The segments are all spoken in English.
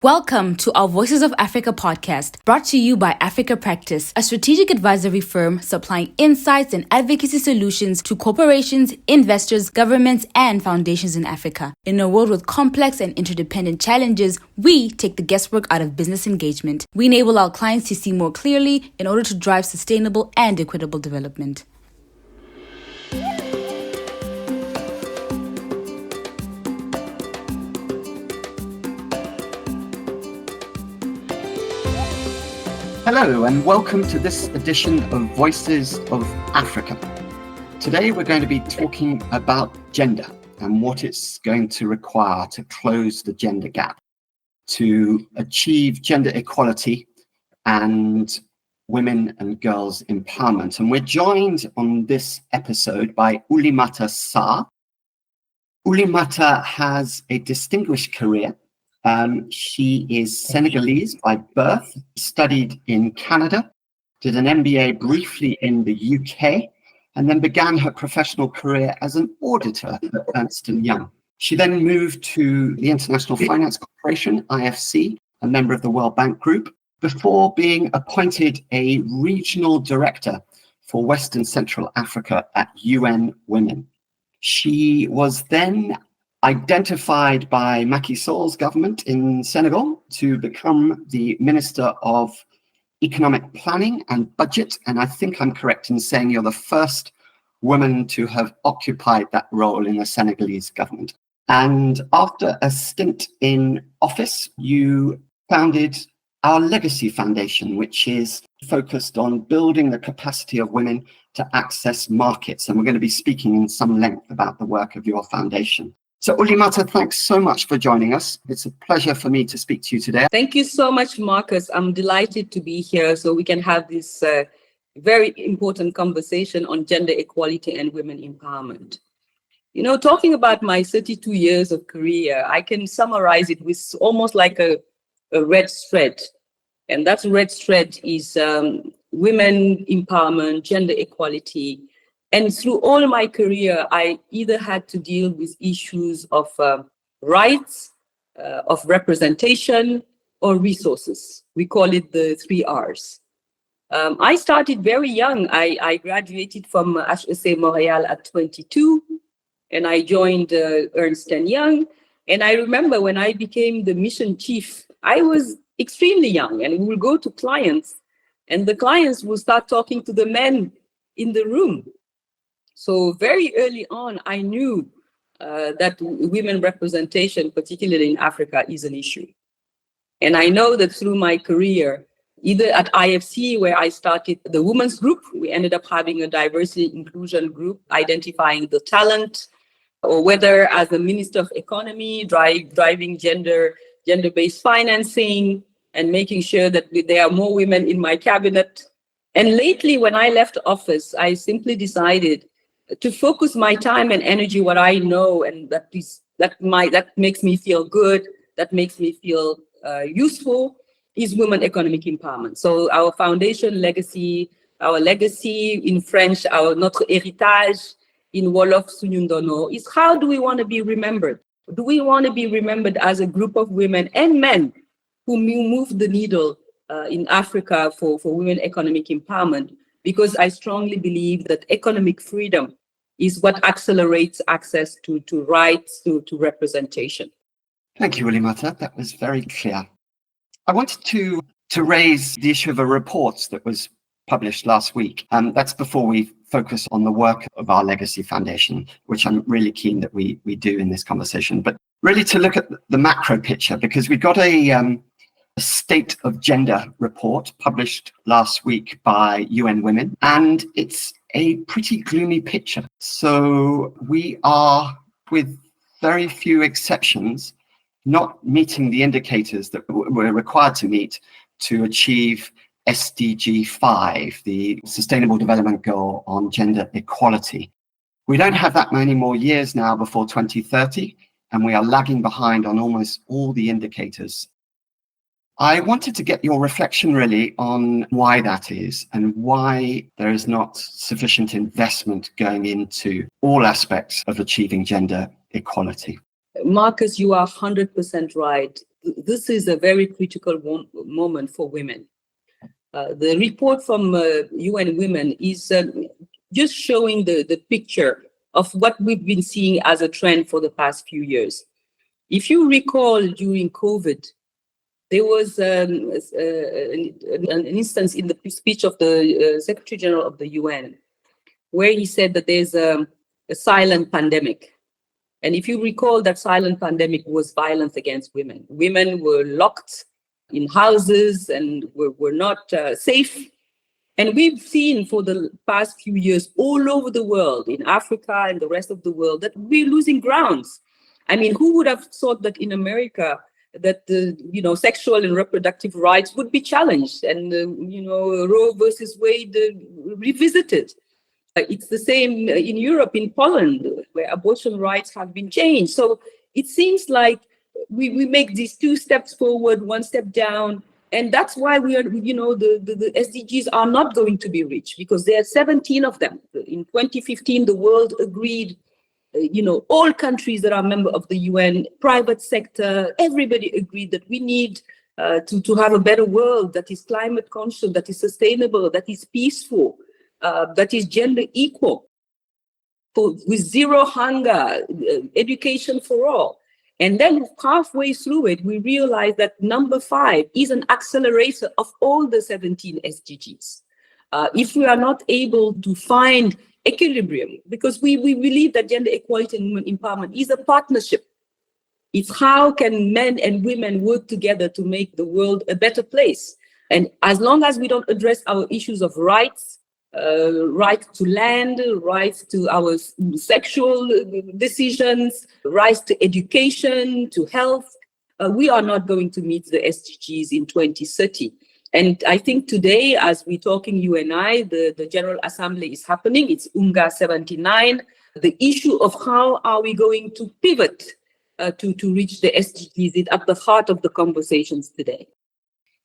Welcome to our Voices of Africa podcast, brought to you by Africa Practice, a strategic advisory firm supplying insights and advocacy solutions to corporations, investors, governments, and foundations in Africa. In a world with complex and interdependent challenges, we take the guesswork out of business engagement. We enable our clients to see more clearly in order to drive sustainable and equitable development. Hello and welcome to this edition of Voices of Africa. Today we're going to be talking about gender and what it's going to require to close the gender gap, to achieve gender equality and women and girls empowerment. And we're joined on this episode by Oulimata Sarr. Oulimata has a distinguished career. She is Senegalese by birth, studied in Canada, did an MBA briefly in the UK, and then began her professional career as an auditor at Ernst & Young. She then moved to the International Finance Corporation, IFC, a member of the World Bank Group, before being appointed a regional director for Western Central Africa at UN Women. She was then identified by Macky Sall's government in Senegal to become the Minister of Economic Planning and Budget. And I think I'm correct in saying you're the first woman to have occupied that role in the Senegalese government. And after a stint in office, you founded our Legacy Foundation, which is focused on building the capacity of women to access markets. And we're going to be speaking in some length about the work of your foundation. So Oulimata, thanks so much for joining us. It's a pleasure for me to speak to you today. Thank you so much, Marcus. I'm delighted to be here so we can have this very important conversation on gender equality and women empowerment. You know, talking about my 32 years of career, I can summarize it with almost like a red thread. And that red thread is women empowerment, gender equality. And through all my career, I either had to deal with issues of rights, of representation, or resources. We call it the 3 Rs. I started very young. I graduated from HEC Montréal at 22, and I joined Ernst & Young. And I remember when I became the mission chief, I was extremely young, and we would go to clients, and the clients would start talking to the men in the room. So very early on, I knew that women representation, particularly in Africa, is an issue. And I know that through my career, either at IFC, where I started the women's group, we ended up having a diversity inclusion group, identifying the talent, or whether as a Minister of Economy, driving gender-based financing, and making sure that there are more women in my cabinet. And lately, when I left office, I simply decided to focus my time and energy, what I know, and that makes me feel good, that makes me feel useful, is women economic empowerment. So our foundation legacy, our legacy in French, our notre héritage in Wolof Sunyundono, is how do we want to be remembered? Do we want to be remembered as a group of women and men who move the needle in Africa for women economic empowerment? Because I strongly believe that economic freedom is what accelerates access to rights, to representation. Thank you, Oulimata. That was very clear. I wanted to raise the issue of a report that was published last week. That's before we focus on the work of our Legacy Foundation, which I'm really keen that we do in this conversation. But really to look at the macro picture, because we've got a State of Gender report published last week by UN Women, and it's a pretty gloomy picture. So we are, with very few exceptions, not meeting the indicators that we're required to meet to achieve SDG 5, the Sustainable Development Goal on gender equality. We don't have that many more years now before 2030, and we are lagging behind on almost all the indicators. I wanted to get your reflection really on why that is and why there is not sufficient investment going into all aspects of achieving gender equality. Marcus, you are 100% right. this is a very critical moment for women. The report from UN Women is just showing the picture of what we've been seeing as a trend for the past few years. If you recall, during COVID, there was an instance in the speech of the Secretary General of the UN where he said that there's a silent pandemic. And if you recall, that silent pandemic was violence against women. Women were locked in houses and were not safe. And we've seen for the past few years all over the world, in Africa and the rest of the world, that we're losing grounds. I mean, who would have thought that in America that the sexual and reproductive rights would be challenged and Roe versus Wade revisited? It's the same in Europe, in Poland, where abortion rights have been changed. So it seems like we make these 2 steps forward, 1 step down. And that's why we are, the SDGs are not going to be reached, because there are 17 of them. In 2015, the world agreed, all countries that are member of the UN, private sector, everybody agreed that we need to have a better world that is climate conscious, that is sustainable, that is peaceful, that is gender equal, with zero hunger, education for all. And then halfway through it, we realized that number 5 is an accelerator of all the 17 SDGs. If we are not able to find equilibrium, because we believe that gender equality and women empowerment is a partnership. It's how can men and women work together to make the world a better place. And as long as we don't address our issues of rights, right to land, rights to our sexual decisions, rights to education, to health, we are not going to meet the SDGs in 2030. And I think today, as we're talking, you and I, the General Assembly is happening. It's UNGA 79. The issue of how are we going to pivot to reach the SDGs is at the heart of the conversations today.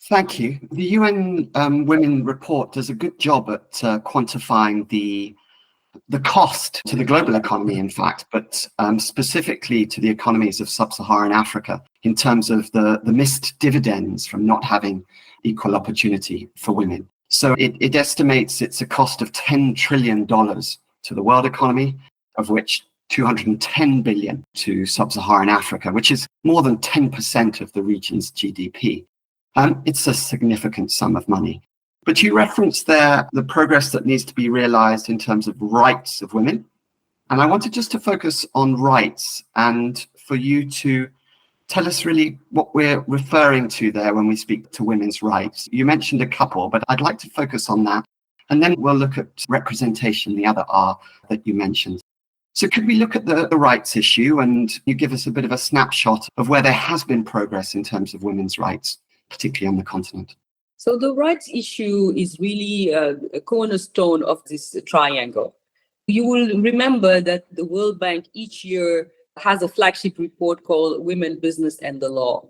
Thank you. The UN Women report does a good job at quantifying the cost to the global economy, in fact, but specifically to the economies of sub-Saharan Africa in terms of the missed dividends from not having equal opportunity for women. So it estimates it's a cost of $10 trillion to the world economy, of which 210 billion to sub-Saharan Africa, which is more than 10% of the region's GDP. It's a significant sum of money. But you referenced there the progress that needs to be realized in terms of rights of women. And I wanted just to focus on rights and for you to tell us really what we're referring to there when we speak to women's rights. You mentioned a couple, but I'd like to focus on that. And then we'll look at representation, the other R that you mentioned. So could we look at the rights issue and you give us a bit of a snapshot of where there has been progress in terms of women's rights, particularly on the continent? So the rights issue is really a cornerstone of this triangle. You will remember that the World Bank each year has a flagship report called Women, Business and the Law.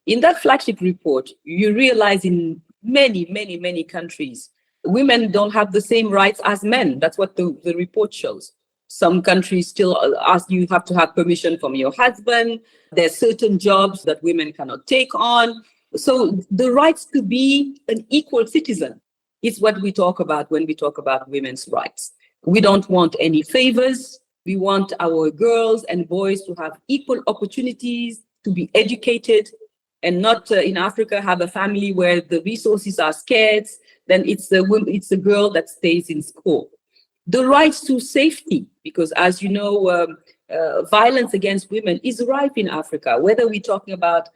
In that flagship report, you realize in many countries, women don't have the same rights as men. That's what the report shows. Some countries still ask you have to have permission from your husband. There's certain jobs that women cannot take on. So the rights to be an equal citizen is what we talk about when we talk about women's rights. We don't want any favors. We want our girls and boys to have equal opportunities, to be educated, and not in Africa have a family where the resources are scarce. Then it's the girl that stays in school. The rights to safety, because as you know, violence against women is rife in Africa, whether we're talking about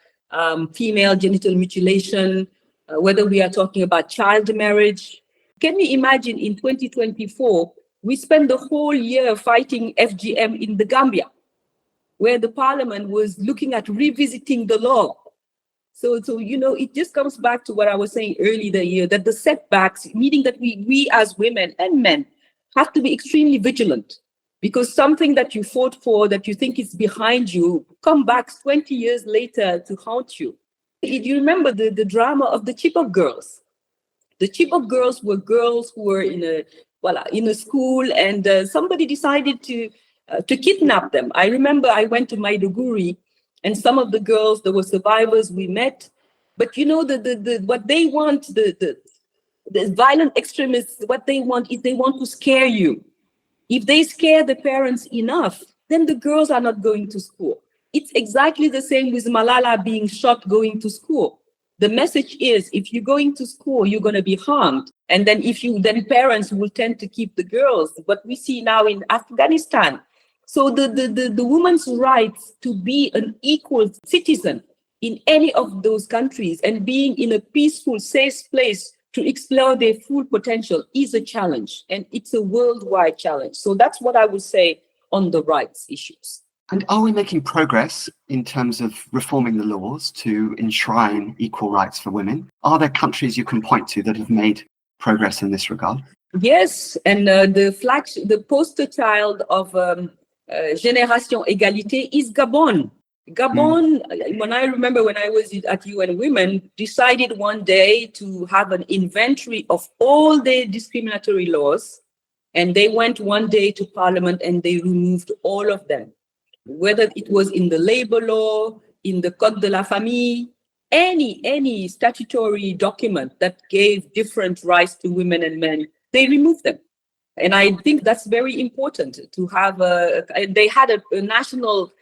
female genital mutilation, whether we are talking about child marriage. Can you imagine in 2024, we spent the whole year fighting FGM in the Gambia, where the parliament was looking at revisiting the law. So it just comes back to what I was saying earlier the year, that the setbacks, meaning that we as women and men have to be extremely vigilant, because something that you fought for, that you think is behind you, come back 20 years later to haunt you. You remember the drama of the Chibok girls. The Chibok girls were girls who were in a school, and somebody decided to kidnap them. I remember I went to Maiduguri And some of the girls, there were survivors we met. But you know, what they want, the violent extremists, what they want is they want to scare you. If they scare the parents enough, then the girls are not going to school. It's exactly the same with Malala being shot going to school. The message is, if you're going to school, you're going to be harmed. And then then parents will tend to keep the girls. What we see now in Afghanistan. So the woman's rights to be an equal citizen in any of those countries and being in a peaceful, safe place to explore their full potential is a challenge, and it's a worldwide challenge. So that's what I would say on the rights issues. And are we making progress in terms of reforming the laws to enshrine equal rights for women? Are there countries you can point to that have made progress in this regard? Yes, and the poster child of Génération Égalité is Gabon. Gabon, when I remember when I was at UN Women, decided one day to have an inventory of all the discriminatory laws. And they went one day to Parliament and they removed all of them. Whether it was in the labor law, in the Code de la Famille, any statutory document that gave different rights to women and men, they removed them. And I think that's very important to have they had a national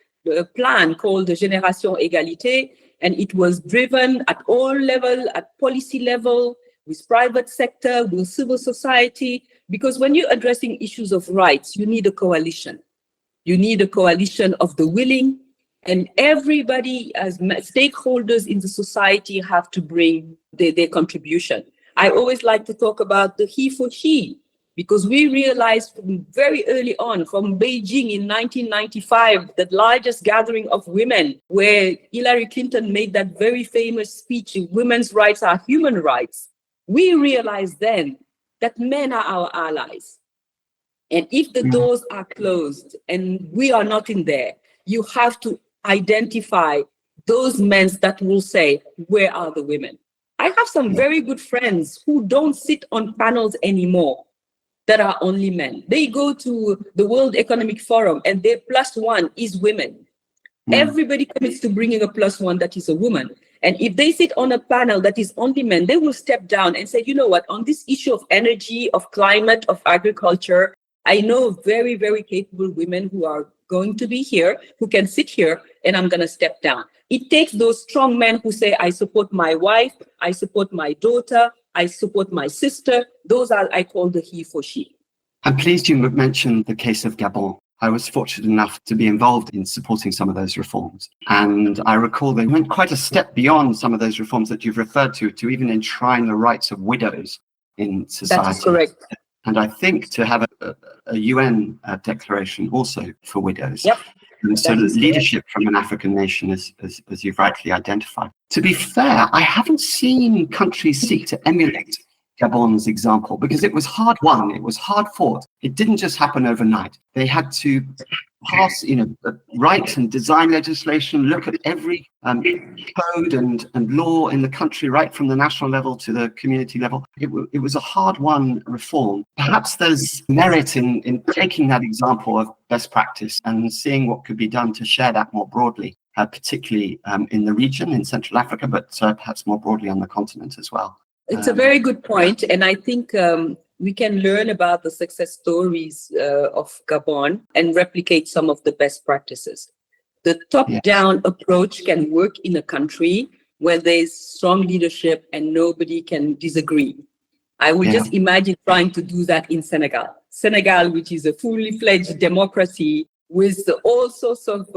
plan called the Génération Égalité, and it was driven at all levels, at policy level, with private sector, with civil society, because when you're addressing issues of rights, you need a coalition. You need a coalition of the willing, and everybody as stakeholders in the society have to bring their contribution. I always like to talk about the he for she, because we realized from very early on, from Beijing in 1995, the largest gathering of women, where Hillary Clinton made that very famous speech, women's rights are human rights. We realized then that men are our allies. And if the doors are closed and we are not in there, you have to identify those men that will say, where are the women? I have some very good friends who don't sit on panels anymore that are only men. They go to the World Economic Forum and their +1 is women. Everybody commits to bringing a +1 that is a woman. And if they sit on a panel that is only men, they will step down and say, you know what, on this issue of energy, of climate, of agriculture, I know very, very capable women who are going to be here, who can sit here, and I'm going to step down. It takes those strong men who say, I support my wife, I support my daughter, I support my sister. Those are, I call the he for she. I'm pleased you mentioned the case of Gabon. I was fortunate enough to be involved in supporting some of those reforms. And I recall they went quite a step beyond some of those reforms that you've referred to even enshrine the rights of widows in society. That is correct. And I think to have a UN declaration also for widows. Yep. And so leadership from an African nation, as you've rightly identified. To be fair, I haven't seen countries seek to emulate Gabon's example, because it was hard won, it was hard fought. It didn't just happen overnight. They had to pass, write and design legislation, look at every code and law in the country, right from the national level to the community level. It was a hard won reform. Perhaps there's merit in taking that example of best practice and seeing what could be done to share that more broadly, particularly in the region, in Central Africa, but perhaps more broadly on the continent as well. It's a very good point, and I think we can learn about the success stories of Gabon and replicate some of the best practices. The top-down approach can work in a country where there's strong leadership and nobody can disagree. I would just imagine trying to do that in Senegal. Senegal, which is a fully fledged democracy with all sorts of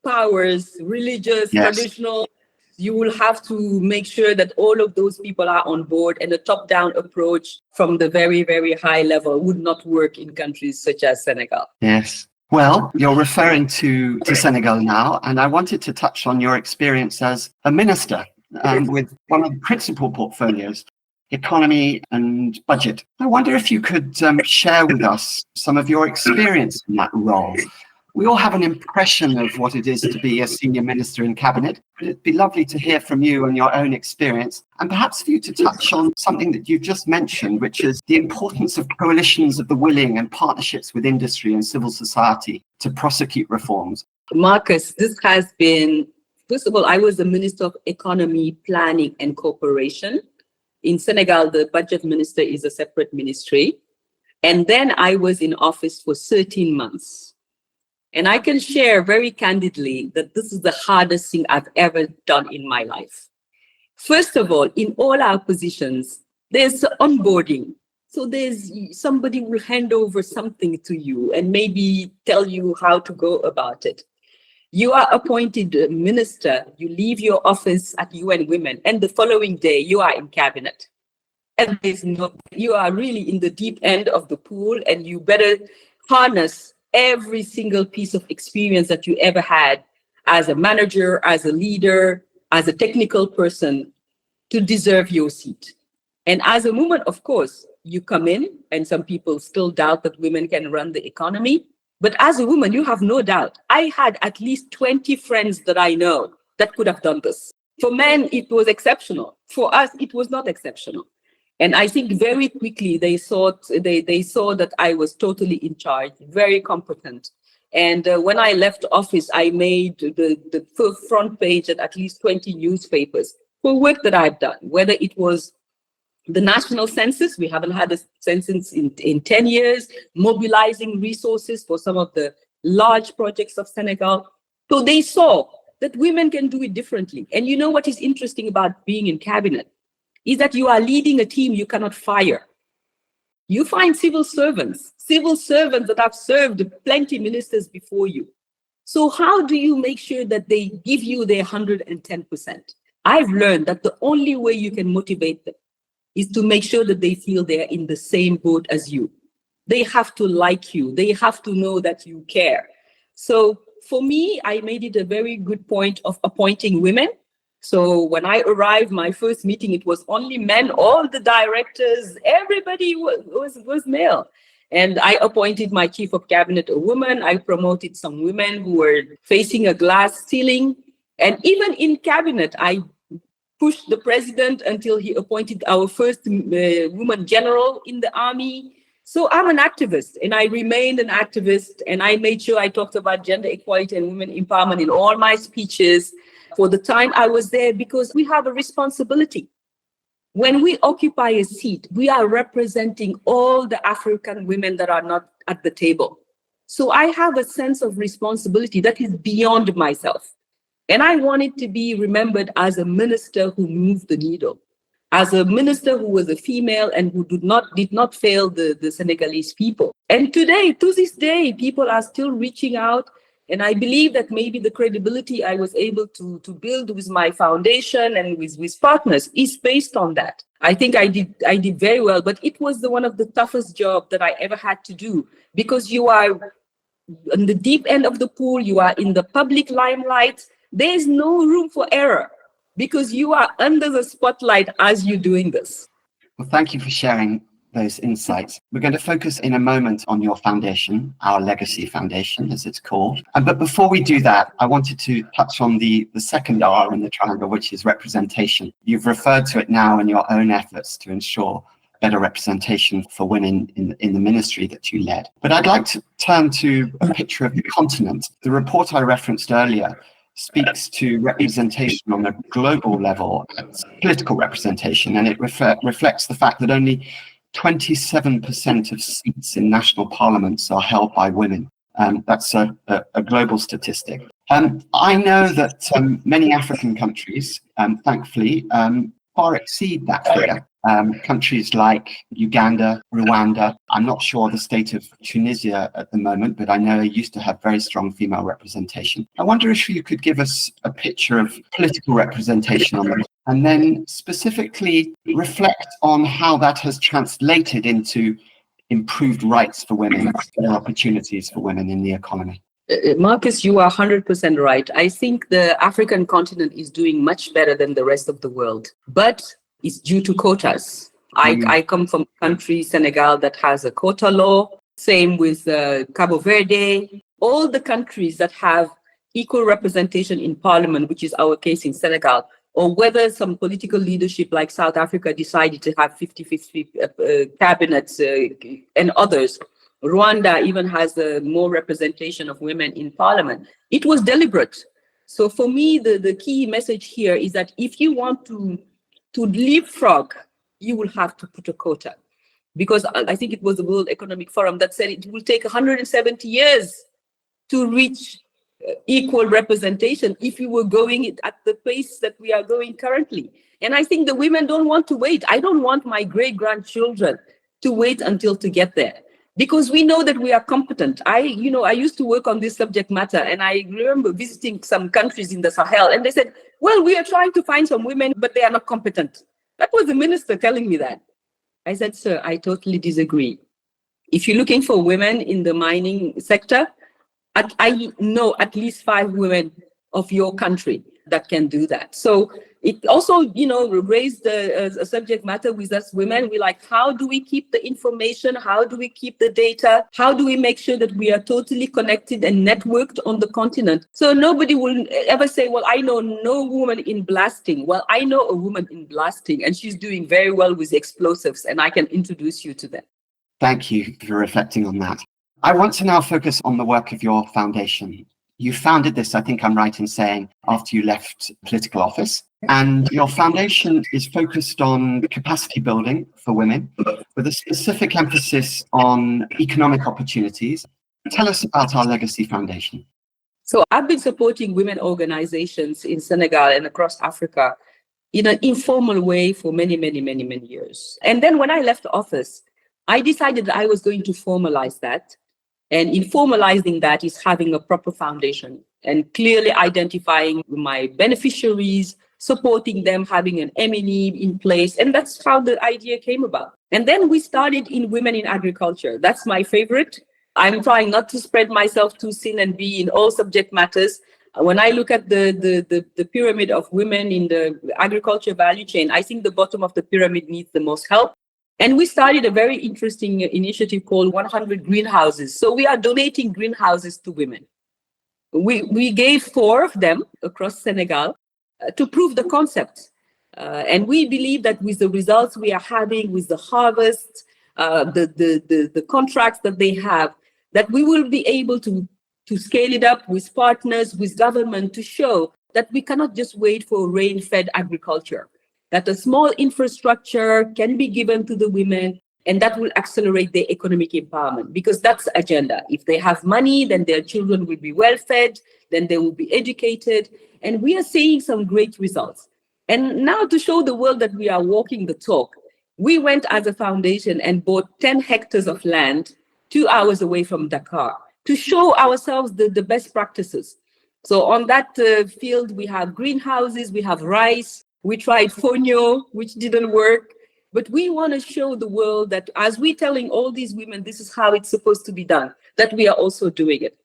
powers, religious, traditional. You will have to make sure that all of those people are on board, and a top-down approach from the very, very high level would not work in countries such as Senegal. Yes. Well, you're referring to Senegal now, and I wanted to touch on your experience as a minister with one of the principal portfolios, economy and budget. I wonder if you could share with us some of your experience in that role. We all have an impression of what it is to be a senior minister in cabinet, but it'd be lovely to hear from you and your own experience, and perhaps for you to touch on something that you've just mentioned, which is the importance of coalitions of the willing and partnerships with industry and civil society to prosecute reforms. Marcus, this has been First of all, I was the Minister of Economy, Planning and Cooperation. In Senegal, the budget minister is a separate ministry. And then I was in office for 13 months. And I can share very candidly that this is the hardest thing I've ever done in my life. First of all, in all our positions, there's onboarding. So there's somebody will hand over something to you and maybe tell you how to go about it. You are appointed minister, you leave your office at UN Women, and the following day you are in cabinet. And you are really in the deep end of the pool, and you better harness every single piece of experience that you ever had as a manager, as a leader, as a technical person to deserve your seat. And as a woman, of course, you come in, and some people still doubt that women can run the economy. But as a woman, you have no doubt. I had at least 20 friends that I know that could have done this. For men, it was exceptional. For us, it was not exceptional. And I think very quickly they saw that I was totally in charge, very competent. And when I left office, I made the front page at least 20 newspapers for work that I've done, whether it was the national census. We haven't had a census in 10 years, mobilizing resources for some of the large projects of Senegal. So they saw that women can do it differently. And you know what is interesting about being in cabinet is that you are leading a team you cannot fire. You find civil servants that have served plenty ministers before you. So how do you make sure that they give you their 110%? I've learned that the only way you can motivate them is to make sure that they feel they're in the same boat as you. They have to like you. They have to know that you care. So for me, I made it a very good point of appointing women. So when I arrived, my first meeting, it was only men, all the directors, everybody was male. And I appointed my chief of cabinet a woman. I promoted some women who were facing a glass ceiling. And even in cabinet, I pushed the president until he appointed our first woman general in the army. So I'm an activist, and I remained an activist, and I made sure I talked about gender equality and women empowerment in all my speeches for the time I was there, because we have a responsibility. When we occupy a seat, we are representing all the African women that are not at the table. So I have a sense of responsibility that is beyond myself. And I wanted to be remembered as a minister who moved the needle, as a minister who was a female and who did not fail the Senegalese people. And today, to this day, people are still reaching out. And I believe that maybe the credibility I was able to build with my foundation and with partners is based on that. I think I did very well, but it was one of the toughest jobs that I ever had to do, because you are on the deep end of the pool, you are in the public limelight. There is no room for error because you are under the spotlight as you're doing this. Well, thank you for sharing those insights. We're going to focus in a moment on your foundation, our Legacy Foundation, as it's called. But before we do that, I wanted to touch on the second R in the triangle, which is representation. You've referred to it now in your own efforts to ensure better representation for women in the ministry that you led. But I'd like to turn to a picture of the continent. The report I referenced earlier speaks to representation on a global level, political representation, and it reflects the fact that only 27% of seats in national parliaments are held by women. That's a global statistic. I know that many African countries, thankfully, far exceed that figure. Countries like Uganda, Rwanda, I'm not sure the state of Tunisia at the moment, but I know they used to have very strong female representation. I wonder if you could give us a picture of political representation on that, and then specifically reflect on how that has translated into improved rights for women and opportunities for women in the economy. Marcus, you are 100% right. I think the African continent is doing much better than the rest of the world, but it's due to quotas. I come from a country, Senegal, that has a quota law. Same with Cabo Verde. All the countries that have equal representation in parliament, which is our case in Senegal, or whether some political leadership like South Africa decided to have 50-50 cabinets and others. Rwanda even has more representation of women in parliament. It was deliberate. So for me, the key message here is that if you want to leapfrog, you will have to put a quota. Because I think it was the World Economic Forum that said it will take 170 years to reach equal representation if we were going at the pace that we are going currently. And I think the women don't want to wait. I don't want my great-grandchildren to wait until to get there, because we know that we are competent. I used to work on this subject matter, and I remember visiting some countries in the Sahel, and they said, well, we are trying to find some women, but they are not competent. That was the minister telling me that. I said, sir, I totally disagree. If you're looking for women in the mining sector, I know at least 5 women of your country that can do that. So it also, raised a subject matter with us women. We're like, how do we keep the information? How do we keep the data? How do we make sure that we are totally connected and networked on the continent? So nobody will ever say, well, I know no woman in blasting. Well, I know a woman in blasting, and she's doing very well with explosives, and I can introduce you to them. Thank you for reflecting on that. I want to now focus on the work of your foundation. You founded this, I think I'm right in saying, after you left political office. And your foundation is focused on capacity building for women, with a specific emphasis on economic opportunities. Tell us about our Legacy Foundation. So I've been supporting women organizations in Senegal and across Africa in an informal way for many, many, many, many years. And then when I left office, I decided that I was going to formalize that. And in formalizing that is having a proper foundation and clearly identifying my beneficiaries, supporting them, having an M&E in place. And that's how the idea came about. And then we started in Women in Agriculture. That's my favorite. I'm trying not to spread myself too thin and be in all subject matters. When I look at the pyramid of women in the agriculture value chain, I think the bottom of the pyramid needs the most help. And we started a very interesting initiative called 100 Greenhouses. So we are donating greenhouses to women. We gave 4 of them across Senegal to prove the concept. And we believe that with the results we are having, with the harvest, the contracts that they have, that we will be able to scale it up with partners, with government, to show that we cannot just wait for rain-fed agriculture, that a small infrastructure can be given to the women, and that will accelerate their economic empowerment, because that's the agenda. If they have money, then their children will be well fed, then they will be educated, and we are seeing some great results. And now, to show the world that we are walking the talk, we went as a foundation and bought 10 hectares of land 2 hours away from Dakar to show ourselves the best practices. So on that field, we have greenhouses, we have rice. We tried fonio, which didn't work, but we want to show the world that as we're telling all these women, this is how it's supposed to be done, that we are also doing it.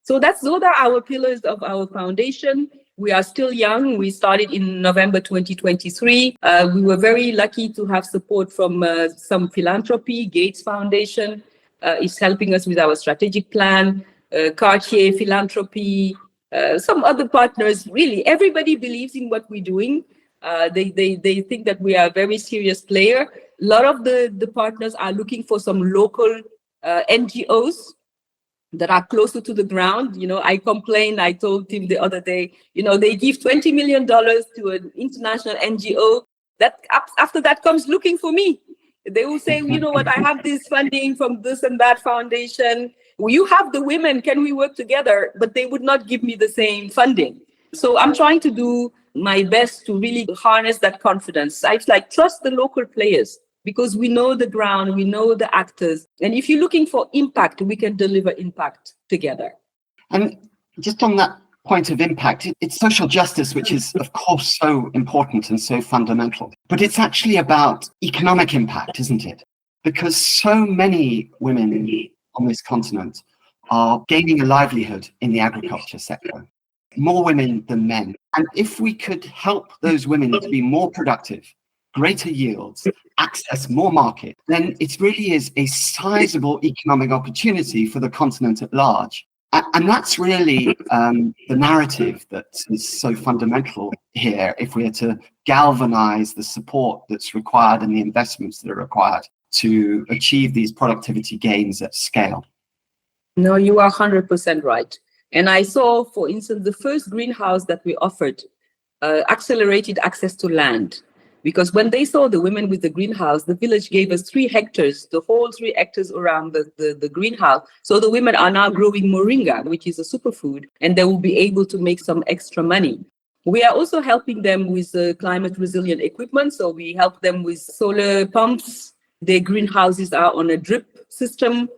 So those are our pillars of our foundation. We are still young. We started in November 2023. We were very lucky to have support from some philanthropy. Gates Foundation is helping us with our strategic plan, Cartier Philanthropy, some other partners. Really, everybody believes in what we're doing. They think that we are a very serious player. A lot of the partners are looking for some local NGOs that are closer to the ground. I complained, I told Tim the other day, they give $20 million to an international NGO that after that comes looking for me. They will say, you know what, I have this funding from this and that foundation. You have the women, can we work together? But they would not give me the same funding. So I'm trying to do my best to really harness that confidence. I trust the local players, because we know the ground, we know the actors. And if you're looking for impact, we can deliver impact together. And just on that point of impact, it's social justice, which is, of course, so important and so fundamental. But it's actually about economic impact, isn't it? Because so many women on this continent are gaining a livelihood in the agriculture sector. More women than men. And if we could help those women to be more productive, greater yields, access more market, then it really is a sizable economic opportunity for the continent at large. And that's really the narrative that is so fundamental here, if we are to galvanize the support that's required and the investments that are required to achieve these productivity gains at scale. No, you are 100% right. And I saw, for instance, the first greenhouse that we offered accelerated access to land. Because when they saw the women with the greenhouse, the village gave us 3 hectares, the whole 3 hectares around the greenhouse. So the women are now growing moringa, which is a superfood, and they will be able to make some extra money. We are also helping them with climate resilient equipment. So we help them with solar pumps. Their greenhouses are on a drip system.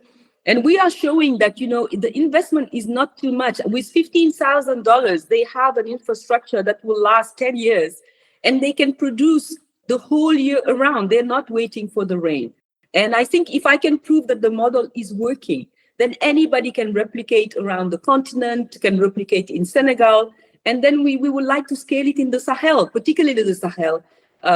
And we are showing that, the investment is not too much. With $15,000, they have an infrastructure that will last 10 years, and they can produce the whole year around. They're not waiting for the rain. And I think if I can prove that the model is working, then anybody can replicate around the continent, can replicate in Senegal. And then we would like to scale it in the Sahel, particularly the Sahel,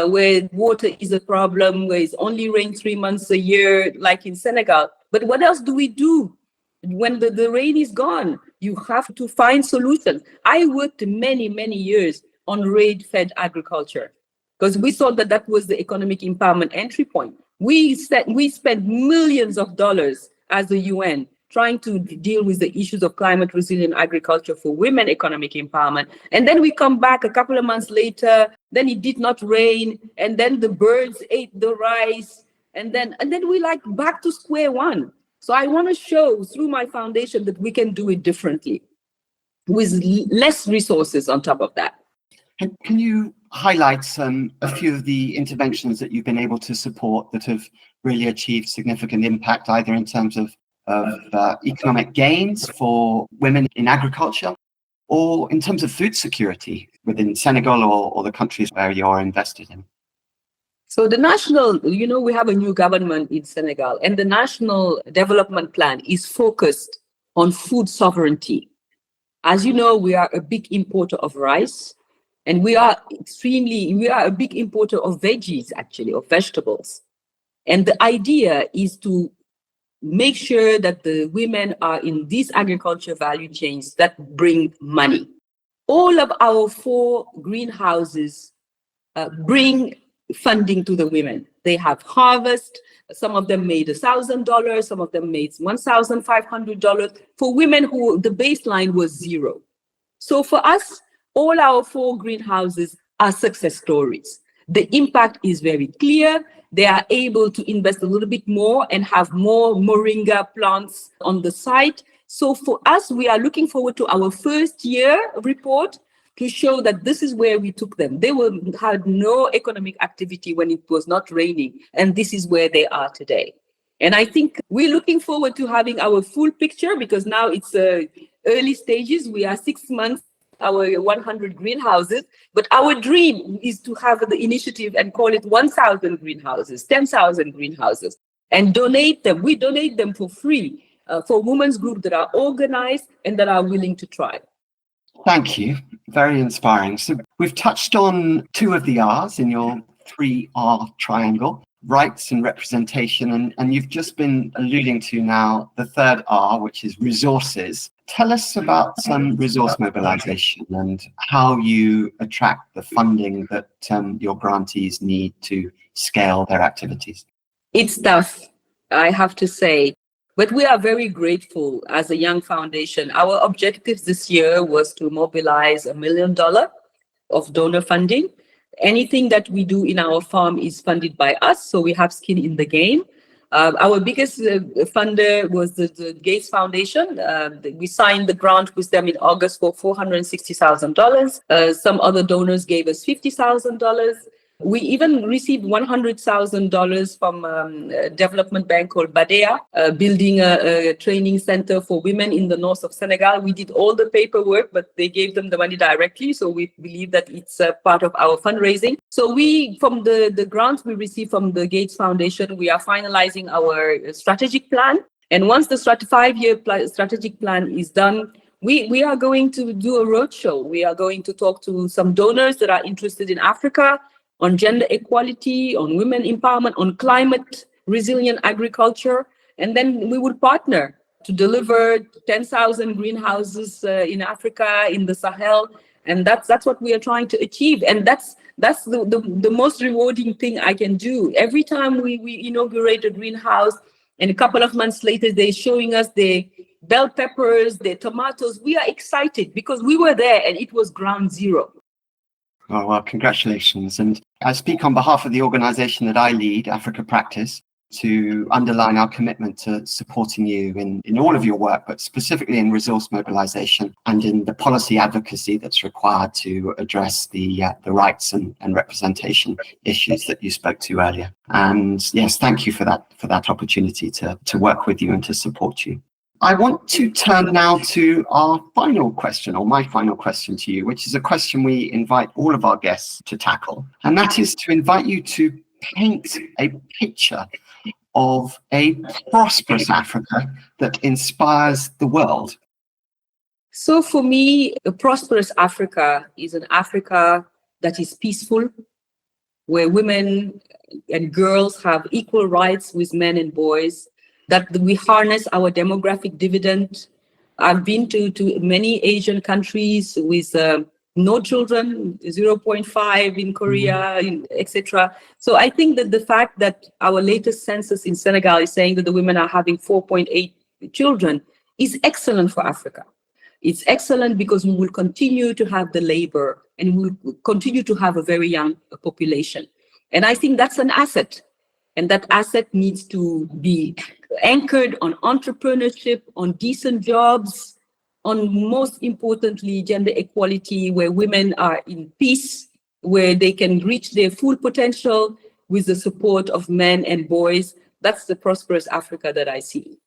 where water is a problem, where it's only rain 3 months a year, like in Senegal. But what else do we do when the rain is gone? You have to find solutions. I worked many, many years on rain-fed agriculture because we thought that that was the economic empowerment entry point. We spent millions of dollars as the UN trying to deal with the issues of climate resilient agriculture for women economic empowerment. And then we come back a couple of months later, then it did not rain, and then the birds ate the rice, and then we back to square one. So I want to show through my foundation that we can do it differently with less resources on top of that. Can you highlight a few of the interventions that you've been able to support that have really achieved significant impact, either in terms of economic gains for women in agriculture or in terms of food security within Senegal or the countries where you're invested in? So the national, we have a new government in Senegal, and the national development plan is focused on food sovereignty. As you know, we are a big importer of rice, and we are a big importer of veggies, actually, of vegetables. And the idea is to make sure that the women are in these agriculture value chains that bring money. All of our 4 greenhouses bring funding to the women. They have harvest. Some of them made $1,000. Some of them made $1,500 for women who the baseline was 0. So for us, all our 4 greenhouses are success stories. The impact is very clear. They are able to invest a little bit more and have more moringa plants on the site. So for us, we are looking forward to our first year report to show that this is where we took them. They had no economic activity when it was not raining, and this is where they are today. And I think we're looking forward to having our full picture, because now it's early stages. We are 6 months, our 100 greenhouses, but our dream is to have the initiative and call it 1,000 greenhouses, 10,000 greenhouses, and donate them. We donate them for free for women's groups that are organized and that are willing to try. Thank you. Very inspiring. So we've touched on 2 of the R's in your 3R triangle, rights and representation, and you've just been alluding to now the 3rd R, which is resources. Tell us about some resource mobilization and how you attract the funding that your grantees need to scale their activities. It's tough, I have to say. But we are very grateful as a young foundation. Our objectives this year was to mobilize $1 million of donor funding. Anything that we do in our farm is funded by us, so we have skin in the game. Our biggest funder was the Gates Foundation. We signed the grant with them in August for $460,000. Some other donors gave us $50,000. We even received $100,000 from a development bank called Badea, building a training center for women in the north of Senegal. We did all the paperwork, but they gave them the money directly. So we believe that it's a part of our fundraising. So from the grants we received from the Gates Foundation, we are finalizing our strategic plan. And once the 5-year strategic plan is done, we are going to do a roadshow. We are going to talk to some donors that are interested in Africa, on gender equality, on women empowerment, on climate resilient agriculture. And then we would partner to deliver 10,000 greenhouses in Africa, in the Sahel. And that's what we are trying to achieve. And that's the most rewarding thing I can do. Every time we inaugurate a greenhouse, and a couple of months later, they're showing us their bell peppers, their tomatoes. We are excited because we were there and it was ground zero. Oh, well, congratulations. And I speak on behalf of the organization that I lead, Africa Practice, to underline our commitment to supporting you in all of your work, but specifically in resource mobilization and in the policy advocacy that's required to address the rights and representation issues that you spoke to earlier. And yes, thank you for that opportunity to work with you and to support you. I want to turn now to our final question, or my final question to you, which is a question we invite all of our guests to tackle. And that is to invite you to paint a picture of a prosperous Africa that inspires the world. So for me, a prosperous Africa is an Africa that is peaceful, where women and girls have equal rights with men and boys, that we harness our demographic dividend. I've been to many Asian countries with no children, 0.5 in Korea, etc. So I think that the fact that our latest census in Senegal is saying that the women are having 4.8 children is excellent for Africa. It's excellent because we will continue to have the labor and we will continue to have a very young population. And I think that's an asset. And that asset needs to be anchored on entrepreneurship, on decent jobs, on, most importantly, gender equality, where women are in peace, where they can reach their full potential with the support of men and boys. That's the prosperous Africa that I see.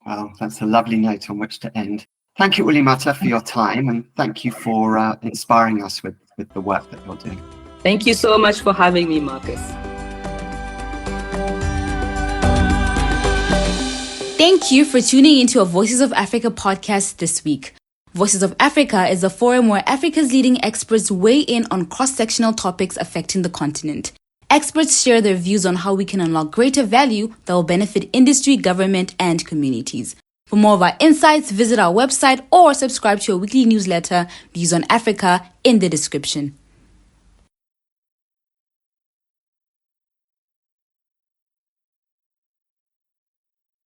Well, that's a lovely note on which to end. Thank you, Oulimata, for your time, and thank you for inspiring us with the work that you're doing. Thank you so much for having me, Marcus. Thank you for tuning into a Voices of Africa podcast this week. Voices of Africa is a forum where Africa's leading experts weigh in on cross-sectional topics affecting the continent. Experts share their views on how we can unlock greater value that will benefit industry, government, and communities. For more of our insights, visit our website or subscribe to our weekly newsletter, Views on Africa, in the description.